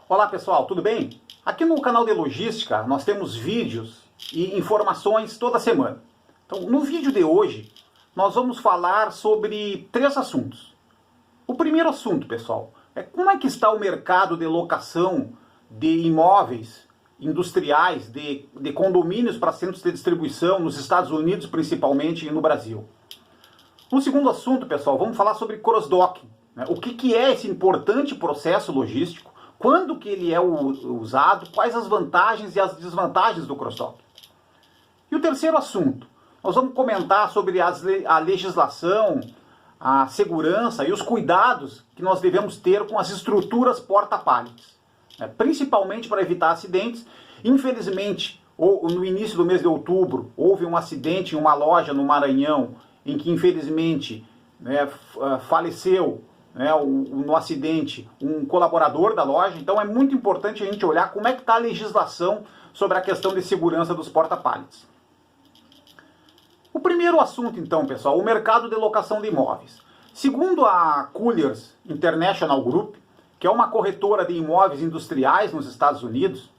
Olá pessoal, tudo bem? Aqui no canal de Logística nós temos vídeos e informações toda semana. Então, no vídeo de hoje nós vamos falar sobre 3 assuntos. O primeiro assunto, pessoal, é como é que está o mercado de locação de imóveis industriais, de condomínios para centros de distribuição nos Estados Unidos principalmente e no Brasil. No segundo assunto, pessoal, vamos falar sobre cross-docking. O que é esse importante processo logístico? Quando que ele é usado? Quais as vantagens e as desvantagens do cross-docking? E o terceiro assunto, nós vamos comentar sobre a legislação, a segurança e os cuidados que nós devemos ter com as estruturas porta-pallets, principalmente para evitar acidentes. Infelizmente, no início do mês de outubro, houve um acidente em uma loja no Maranhão, em que infelizmente faleceu no acidente um colaborador da loja. Então é muito importante a gente olhar como é que está a legislação sobre a questão de segurança dos porta-pallets. O primeiro assunto então, pessoal, o mercado de locação de imóveis. Segundo a Colliers International Group, que é uma corretora de imóveis industriais nos Estados Unidos,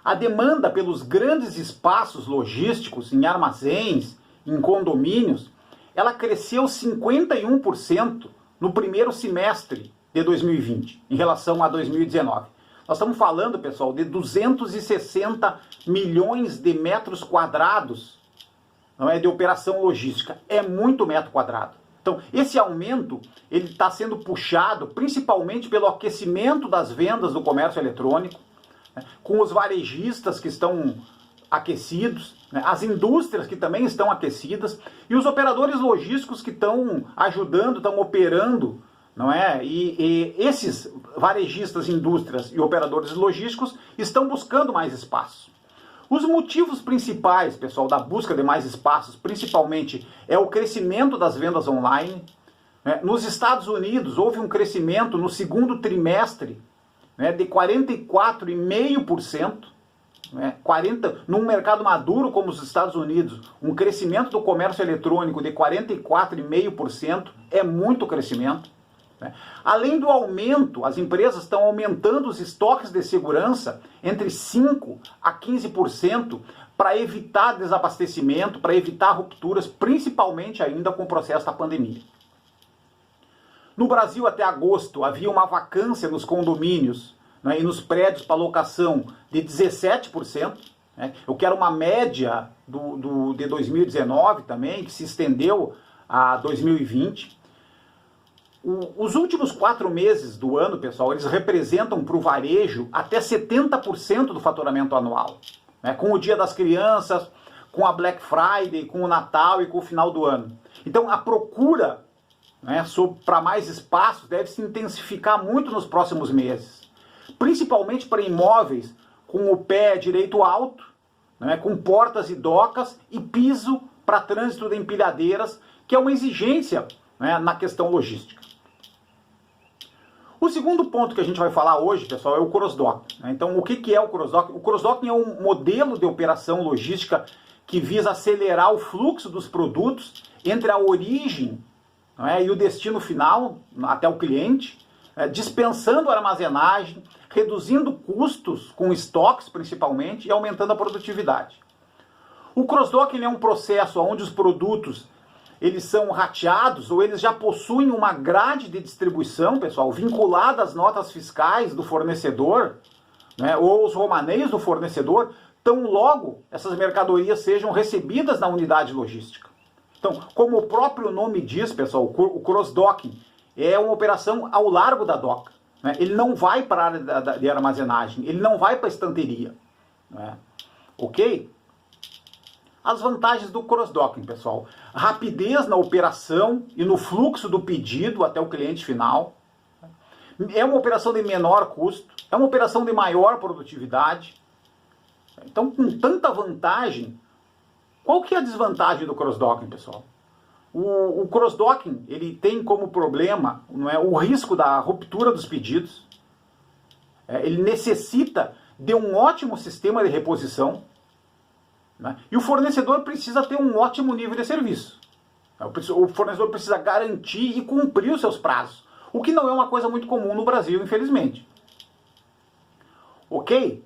a demanda pelos grandes espaços logísticos em armazéns, em condomínios, ela cresceu 51% no primeiro semestre de 2020, em relação a 2019. Nós estamos falando, pessoal, de 260 milhões de metros quadrados, não é, de operação logística. É muito metro quadrado. Então, esse aumento ele está sendo puxado principalmente pelo aquecimento das vendas do comércio eletrônico, com os varejistas que estão aquecidos, as indústrias que também estão aquecidas e os operadores logísticos que estão ajudando, estão operando, não é? E esses varejistas, indústrias e operadores logísticos estão buscando mais espaço. Os motivos principais, pessoal, da busca de mais espaços, principalmente, é o crescimento das vendas online. Nos Estados Unidos, houve um crescimento no segundo trimestre de 44,5%. 40, num mercado maduro como os Estados Unidos, um crescimento do comércio eletrônico de 44,5% é muito crescimento. Além do aumento, as empresas estão aumentando os estoques de segurança entre 5% a 15% para evitar desabastecimento, para evitar rupturas, principalmente ainda com o processo da pandemia. No Brasil, até agosto, havia uma vacância nos condomínios e nos prédios para locação de 17%, eu quero uma média de 2019 também, que se estendeu a 2020. Os últimos 4 meses do ano, pessoal, eles representam para o varejo até 70% do faturamento anual, com o Dia das Crianças, com a Black Friday, com o Natal e com o final do ano. Então a procura para mais espaços deve se intensificar muito nos próximos meses, principalmente para imóveis com o pé direito alto, com portas e docas e piso para trânsito de empilhadeiras, que é uma exigência na questão logística. O segundo ponto que a gente vai falar hoje, pessoal, é o cross-docking. Então, o que é o cross-docking? O cross-docking é um modelo de operação logística que visa acelerar o fluxo dos produtos entre a origem e o destino final, até o cliente, dispensando a armazenagem, reduzindo custos com estoques principalmente e aumentando a produtividade. O cross-docking é um processo onde os produtos eles são rateados ou eles já possuem uma grade de distribuição, pessoal, vinculada às notas fiscais do fornecedor, ou os romaneios do fornecedor, tão logo essas mercadorias sejam recebidas na unidade logística. Então, como o próprio nome diz, pessoal, o cross-docking é uma operação ao largo da doca. Ele não vai para a área de armazenagem, ele não vai para a estanteria. Ok? As vantagens do cross-docking, pessoal. Rapidez na operação e no fluxo do pedido até o cliente final. É uma operação de menor custo, é uma operação de maior produtividade. Então, com tanta vantagem, qual que é a desvantagem do cross-docking, pessoal? O cross-docking ele tem como problema o risco da ruptura dos pedidos. Ele necessita de um ótimo sistema de reposição. E o fornecedor precisa ter um ótimo nível de serviço. O fornecedor precisa garantir e cumprir os seus prazos, o que não é uma coisa muito comum no Brasil, infelizmente. Ok?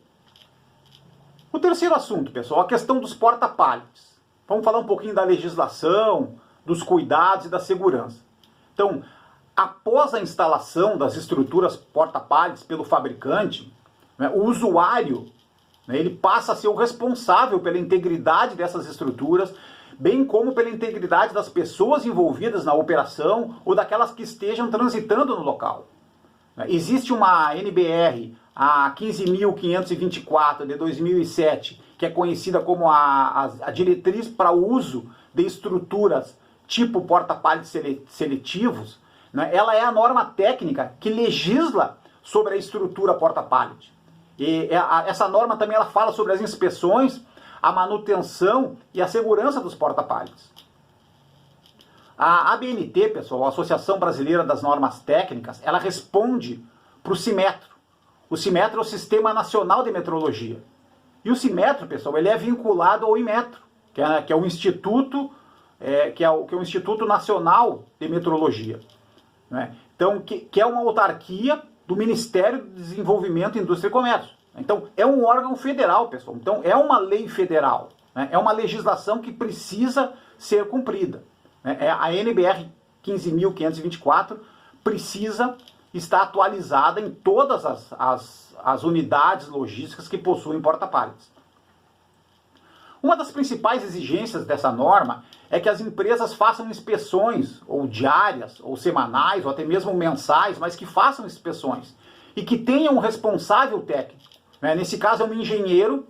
O terceiro assunto, pessoal, a questão dos porta-pallets. Vamos falar um pouquinho da legislação, dos cuidados e da segurança. Então, após a instalação das estruturas porta-pallets pelo fabricante, né, o usuário, né, ele passa a ser o responsável pela integridade dessas estruturas, bem como pela integridade das pessoas envolvidas na operação ou daquelas que estejam transitando no local. Existe uma NBR, a 15.524 de 2007, que é conhecida como a diretriz para o uso de estruturas tipo porta-pallets seletivos, né? Ela é a norma técnica que legisla sobre a estrutura porta-pallet. E essa norma também ela fala sobre as inspeções, a manutenção e a segurança dos porta-pallets. A ABNT, pessoal, a Associação Brasileira das Normas Técnicas, ela responde para o CIMETRO. O CIMETRO é o Sistema Nacional de Metrologia. E o CIMETRO, pessoal, ele é vinculado ao IMETRO, que é o Instituto, que é o Instituto Nacional de Metrologia. Né? Então, que é uma autarquia do Ministério do Desenvolvimento, Indústria e Comércio. Então, é um órgão federal, pessoal. Então, é uma lei federal. Né? É uma legislação que precisa ser cumprida. A NBR 15.524 precisa estar atualizada em todas as unidades logísticas que possuem porta-pallets. Uma das principais exigências dessa norma é que as empresas façam inspeções, ou diárias, ou semanais, ou até mesmo mensais, mas que façam inspeções e que tenham um responsável técnico. Nesse caso é um engenheiro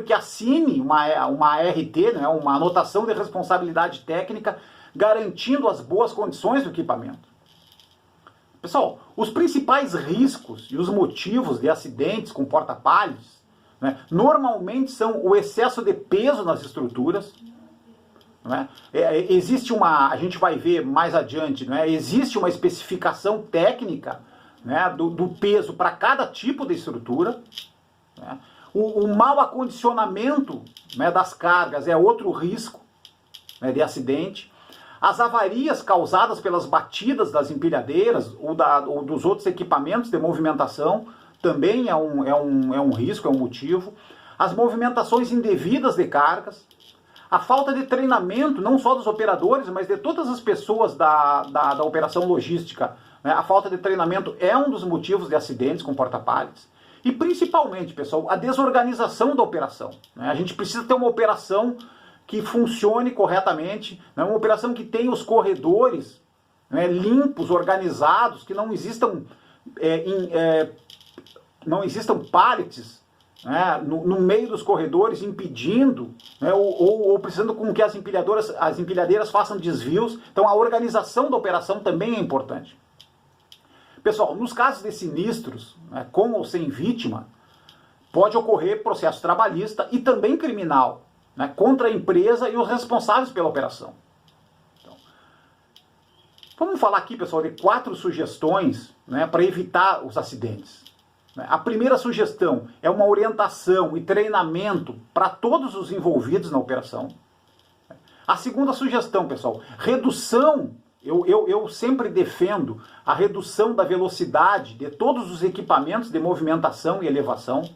que assine uma ART, né, uma anotação de responsabilidade técnica, garantindo as boas condições do equipamento. Pessoal, os principais riscos e os motivos de acidentes com porta-pallets, né, normalmente são o excesso de peso nas estruturas. Né? A gente vai ver mais adiante, né, existe uma especificação técnica, né, do peso para cada tipo de estrutura. Né? O mau acondicionamento, né, das cargas é outro risco, né, de acidente. As avarias causadas pelas batidas das empilhadeiras ou dos outros equipamentos de movimentação também é um risco, é um motivo. As movimentações indevidas de cargas. A falta de treinamento, não só dos operadores, mas de todas as pessoas da operação logística. Né? A falta de treinamento é um dos motivos de acidentes com porta-pallets. E principalmente, pessoal, a desorganização da operação. Né? A gente precisa ter uma operação que funcione corretamente, né? Uma operação que tenha os corredores, né, limpos, organizados, que não existam pallets, né, no meio dos corredores impedindo, né, ou precisando com que as empilhadeiras façam desvios. Então a organização da operação também é importante. Pessoal, nos casos de sinistros, né, com ou sem vítima, pode ocorrer processo trabalhista e também criminal, né, contra a empresa e os responsáveis pela operação. Então, vamos falar aqui, pessoal, de 4 sugestões, né, para evitar os acidentes. A primeira sugestão é uma orientação e treinamento para todos os envolvidos na operação. A segunda sugestão, pessoal, redução. Eu sempre defendo a redução da velocidade de todos os equipamentos de movimentação e elevação.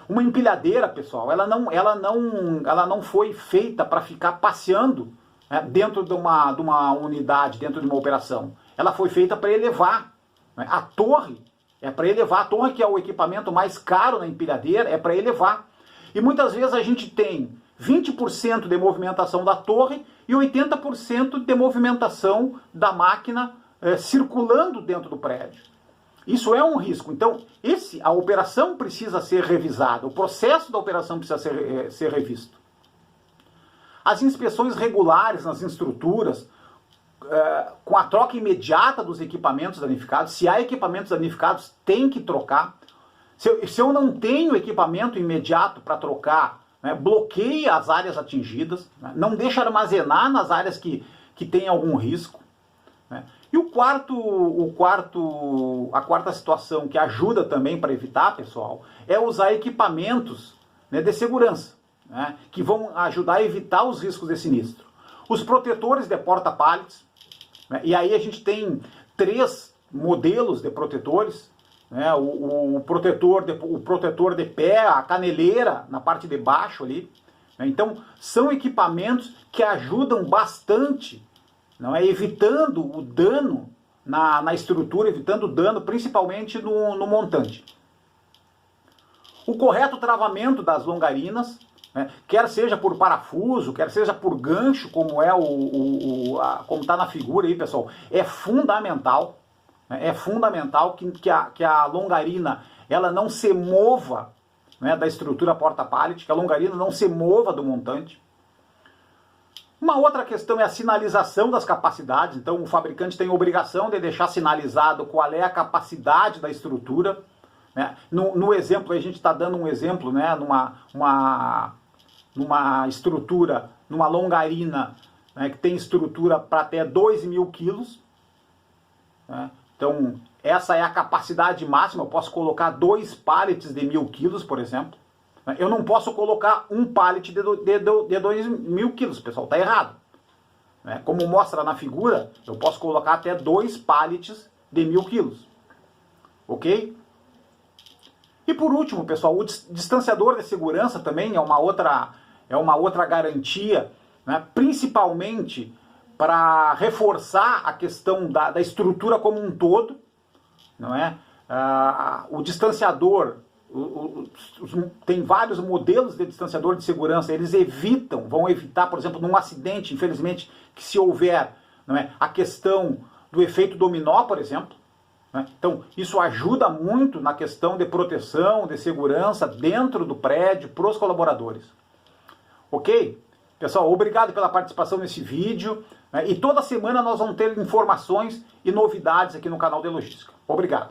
Uma empilhadeira, pessoal, ela não foi feita para ficar passeando, né, dentro de uma unidade, dentro de uma operação. Ela foi feita para elevar. A torre é para elevar. A torre, que é o equipamento mais caro na empilhadeira, é para elevar. E muitas vezes a gente tem 20% de movimentação da torre e 80% de movimentação da máquina circulando dentro do prédio. Isso é um risco. Então, a operação precisa ser revisada, o processo da operação precisa ser revisto. As inspeções regulares nas estruturas, com a troca imediata dos equipamentos danificados. Se há equipamentos danificados, tem que trocar. Se eu não tenho equipamento imediato para trocar, né, bloqueia as áreas atingidas, né, não deixa armazenar nas áreas que tem algum risco. Né. E a quarta situação que ajuda também para evitar, pessoal, é usar equipamentos, né, de segurança, né, que vão ajudar a evitar os riscos de sinistro. Os protetores de porta-pallets, né, e aí a gente tem 3 modelos de protetores. né, o protetor de pé, a caneleira na parte de baixo ali. Né? Então, são equipamentos que ajudam bastante, não é, evitando o dano na estrutura, evitando o dano principalmente no montante. O correto travamento das longarinas, né, quer seja por parafuso, quer seja por gancho, como é como está na figura aí, pessoal, é fundamental. É fundamental que a longarina ela não se mova, né, da estrutura porta-pallet, que a longarina não se mova do montante. Uma outra questão é a sinalização das capacidades. Então o fabricante tem a obrigação de deixar sinalizado qual é a capacidade da estrutura. Né? No exemplo, a gente está dando um exemplo, né, numa estrutura, numa longarina, né, que tem estrutura para até 2.000 quilos. Né? Então, essa é a capacidade máxima. Eu posso colocar 2 pallets de 1.000 quilos, por exemplo. Eu não posso colocar um pallet de 2.000 quilos, pessoal, está errado. Como mostra na figura, eu posso colocar até 2 pallets de 1.000 quilos. Ok? E por último, pessoal, o distanciador de segurança também é uma outra garantia, né, principalmente para reforçar a questão da estrutura como um todo, não é? O distanciador, tem vários modelos de distanciador de segurança, eles vão evitar, por exemplo, num acidente, infelizmente, que se houver, não é, a questão do efeito dominó, por exemplo. Né? Então, isso ajuda muito na questão de proteção, de segurança dentro do prédio para os colaboradores. Ok? Pessoal, obrigado pela participação nesse vídeo, né? E toda semana nós vamos ter informações e novidades aqui no canal de logística. Obrigado.